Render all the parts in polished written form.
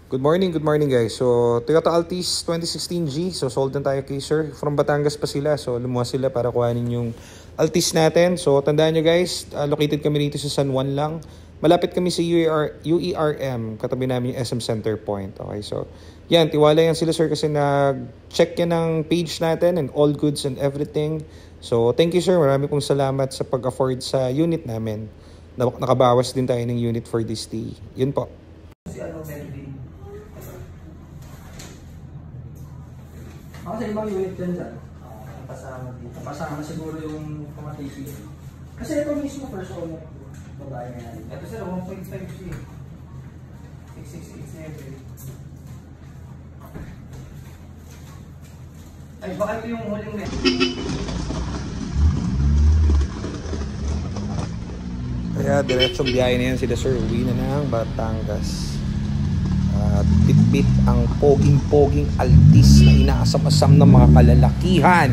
Good morning guys. So, Toyota Altis 2016G. So, sold na tayo kay sir. From Batangas pa sila. So, lumuwas sila para kuhanin yung Altis natin. So, tandaan nyo guys, located kami dito sa San Juan lang. Malapit kami sa UERM. Katabi namin yung SM Center Point. Okay, so, yan. Tiwala yan sila sir kasi nag-check yan ng page natin and all goods and everything. So, thank you sir. Marami pong salamat sa pag-afford sa unit namin. Nakabawas din tayo ng unit for this day. Yun po. Ako sa ibang unit dyan dyan. Pasama dito. Pasama siguro yung pamatisi. Kasi ito mismo first owner. Babae nga yan. Ito sir, 1.5 siya. 668. Ay, baka ito yung huling net. Kaya diretsong biyahe na yan sila sir. Uwi na ng Batangas. Bit-bit ang poging-poging Altis na inaasam-asam ng mga kalalakihan,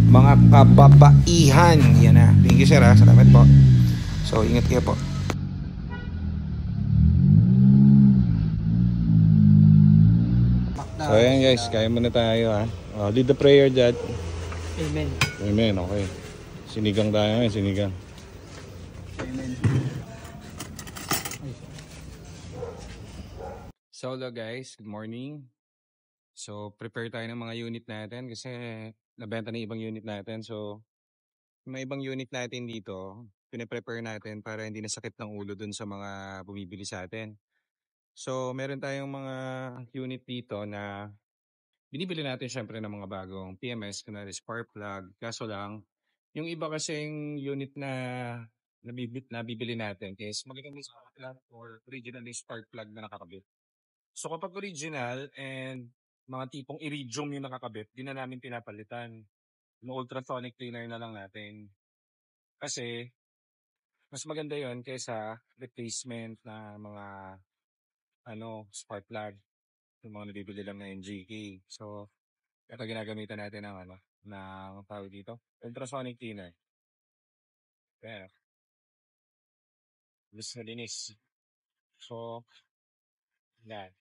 mga kababaihan. Yan na. Thank you sir ha. Salamat po. So ingat kayo po. So ayan guys, kaya muna tayo ha. Lead the prayer dad. Amen. Amen, okay. Sinigang tayo ngayon, sinigang. Amen. So hello guys, good morning. So prepare tayo ng mga unit natin kasi nabenta na ibang unit natin. So may ibang unit natin dito, pine-prepare natin para hindi nasakit ng ulo dun sa mga bumibili sa atin. So meron tayong mga unit dito na binibili natin syempre ng mga bagong PMS, kunwari spark plug. Kaso lang, yung iba kasing unit na nabibili natin is magandang spark plug or original spark plug na nakakabit. So kapag original and mga tipong iridium yung nakakabit, di na namin pinapalitan. Yung ultrasonic cleaner na lang natin. Kasi mas maganda yon kaysa replacement na mga spark plug. Yung mga nabibili lang na NGK. So ito ginagamitan natin ng ng tawag dito, ultrasonic cleaner. Kaya gusto linis. So yan.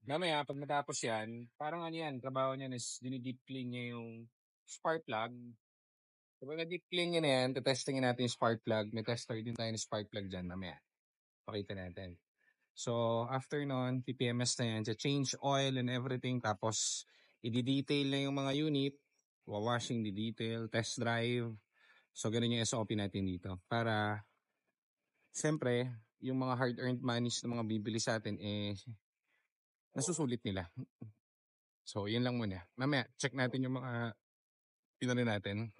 Mamaya, pag matapos yan, parang trabaho niyan is dini-deep clean niya yung spark plug. Kapag na-deep clean niya na yan, testingin natin yung spark plug. May tester din tayo ng spark plug dyan mamaya. Pakita natin. So, after nun, PPMS na yan, change oil and everything. Tapos, i-detail na yung mga unit. Washing, di-detail, test drive. So, ganun yung SOP natin dito. Para, siyempre, yung mga hard-earned monies na mga bibili sa atin, nasusulit nila. So, yun lang muna. Mamaya, check natin yung mga natin,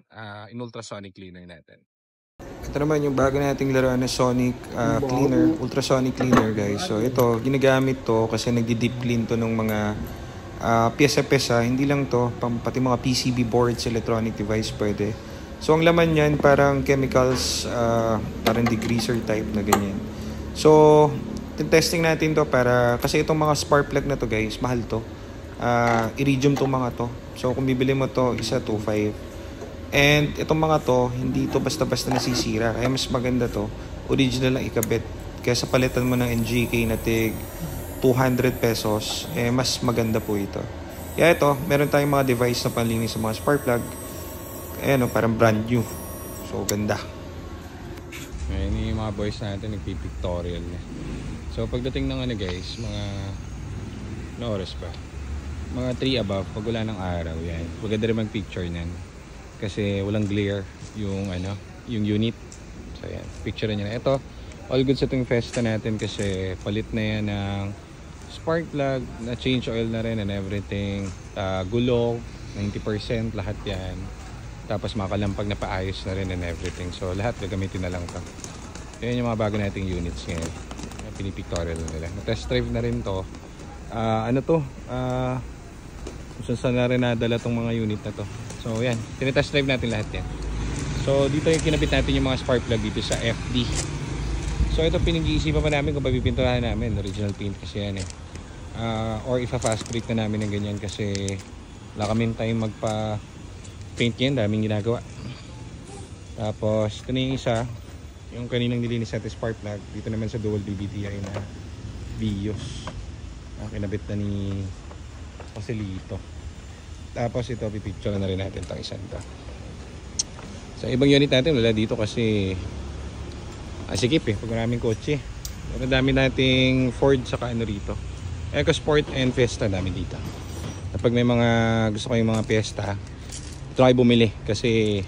in ultrasonic cleaner natin. Ito naman yung bago nating laruan na sonic cleaner, ultrasonic cleaner guys. So, ito, ginagamit to kasi nagdi-deep clean to ng mga pyesa-pyesa. Hindi lang to, pati mga PCB boards, electronic device pwede. So, ang laman yan parang chemicals, parang degreaser type na ganyan. So, testing natin to para, kasi itong mga spark plug na to guys, mahal to. Iridium to mga to. So kung bibili mo to, isa 2.5. And itong mga to, hindi to basta-basta nasisira. Kaya mas maganda to, original lang ikabit. Kaya sa palitan mo ng NGK na tig 200 pesos, mas maganda po ito. Kaya ito, meron tayong mga device na panlinis sa mga spark plug. Ayan parang brand new. So ganda. Ngayon yung mga boys natin nagpipictorial na. So pagdating ng guys, mga oras ba? Mga 3 above, pag wala ng araw, yan. Maganda rin mag-picture niyan. Kasi walang glare yung yung unit. So yan, picture niyo na. Ito, all good sa itong Fiesta natin kasi palit na yan ng spark plug, na change oil na rin and everything. Gulong, 90%, lahat yan. Tapos makalampag na paayos na rin and everything. So lahat gagamitin na lang ito. Yan yung mga bago nating units ngayon. Pinipictorial nila. Na-test drive na rin to. Kung saan na rin nadala tong mga unit na to. So yan, tinitest drive natin lahat yan. So dito yung kinabit natin yung mga spark plug dito sa FD. So ito pinag-iisipan pa namin kung pipinturahan namin. Original paint kasi yan or ipa-fast break na namin ng ganyan kasi wala kaming time magpa-paint yan. Daming ginagawa. Tapos ito na yung isa. Yung kaninang nilinis natin spark plug. Dito naman sa dual BBTI na Vios. Kinabit na ni Joselito. Tapos ito, pipicture na rin natin itong isang to. Sa ibang unit natin, wala dito kasi sikip pag maraming kotse. Pero dami nating Ford saka ano rito. EcoSport and Fiesta dami dito. Kapag may mga gusto kayong mga Fiesta, ito na kayo bumili kasi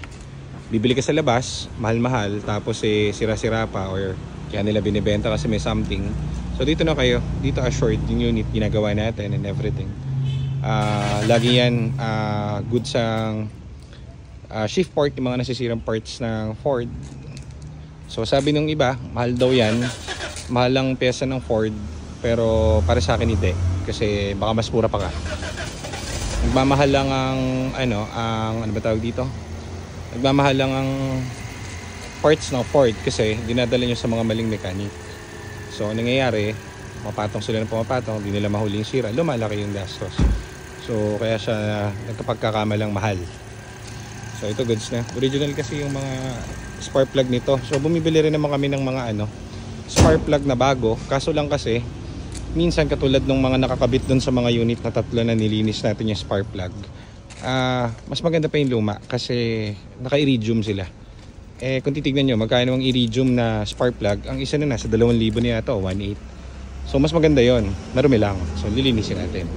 bibili ka sa labas, mahal-mahal, tapos sira-sira pa or kaya nila binibenta kasi may something. So dito na kayo, dito assured yung unit ginagawa natin and everything. Lagi yan good sang shift part, yung mga nasisirang parts ng Ford. So sabi ng iba, mahal daw yan, mahal lang pyesa ng Ford, pero para sa akin hindi kasi baka mas mura pa ka. Nagmamahal lang ang ano ba tawag dito? Nagmamahal lang ang parts ng Ford kasi dinadala nyo sa mga maling mechanic. So nangyayari, mapatong sila ng pumapatong, hindi nila mahuling sira, lumalaki yung gastos. So kaya siya nagkapagkakamalang mahal. So ito goods na. Original kasi yung mga spark plug nito. So bumibili rin naman kami ng mga spark plug na bago. Kaso lang kasi minsan katulad ng mga nakakabit dun sa mga unit na tatlo na nilinis natin yung spark plug, mas maganda pa yung luma kasi naka-iridium sila. Kung titignan nyo magkano ang iridium na spark plug, ang isa na nasa 2,000 na ito, 1.8. So mas maganda yon, marumi lang. So lilinisin natin.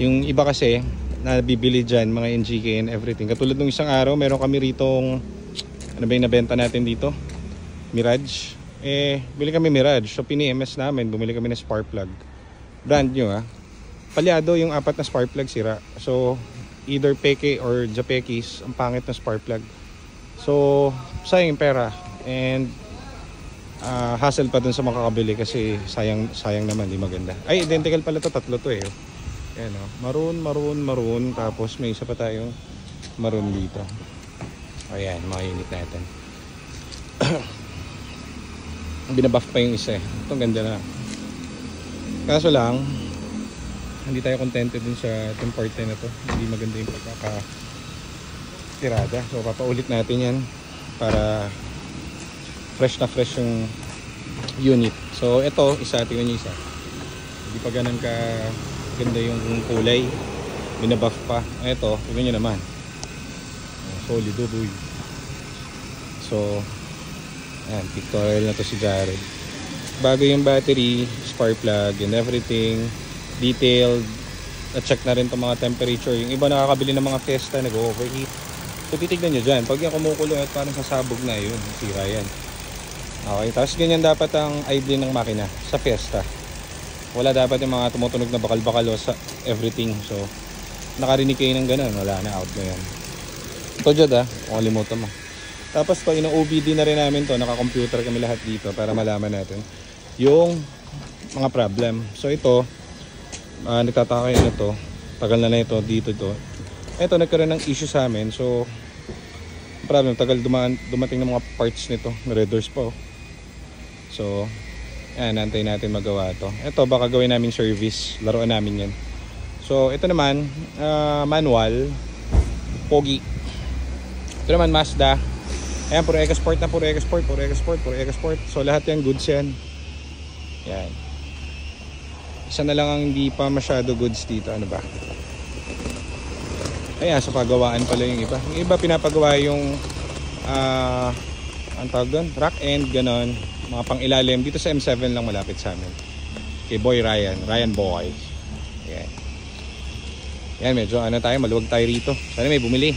Yung iba kasi nabibili dyan, mga NGK and everything, katulad ng isang araw meron kami ritong ano ba yung nabenta natin dito, Mirage. Bili kami Mirage. So pini-MS namin, bumili kami ng spark plug. Brand new palyado yung 4 na spark plug sira. So either peke or Japekis, ang pangit na spark plug. So sayang yung pera and hassle pa dun sa makakabili kasi sayang naman, di maganda. Ay, identical pala to, tatlo to Ayan maroon, tapos may isa pa tayong maroon dito. Ayan, mga unit natin. Binabuff pa yung isa Itong ganda na. Kaso lang hindi tayo contented dun sa itong part na to. Hindi maganda yung pagkakatirada. So papaulit natin yan para fresh na fresh yung unit. So ito, tingnan nyo isa. Hindi pa ganun ka ganda yung kulay. Binabuff pa. Ito, tingnan nyo naman. Solid boy. So ayan, pictorial na to si Jared. Bago yung battery, spark plug and everything, detailed. Na-check na rin itong mga temperature. Yung iba nakakabili ng mga Fiesta, nag-overheat. So titignan nyo dyan, pag yung kumukulo at parang sasabog na yun, sira yan. Okay, tapos ganyan dapat ang idle ng makina sa Fiesta. Wala dapat yung mga tumutunog na bakal-bakal sa everything. So nakarinig kayo ng ganun, wala na, out na yan. Ito dyan kung kalimutan mo. Tapos pag ino-OBD na rin namin to, naka-computer kami lahat dito para malaman natin yung mga problem. So ito, nagtataka kayo na to, tagal na ito dito to. Ito nagkaroon ng issue sa amin. So problem, tagal dumating ng mga parts nito, red doors pa So ayan, nantay natin magawa to. Ito baka gawin namin service, laruan namin yan. So ito naman, manual, pogi. Ito naman Mazda. Ayan, puro EcoSport na, puro EcoSport. So lahat yan goods yan. Yan. Isa na lang ang hindi pa masyado goods dito. Ano ba? Ayan, sa pagawaan pala yung iba. Yung iba pinapagawa yung ang tawag doon, rack end, ganon. Mga pang ilalim. Dito sa M7 lang malapit sa amin. Kay Boy Ryan Boy. Yan. Yan, medyo tayo, maluwag tayo rito. Sana may bumili.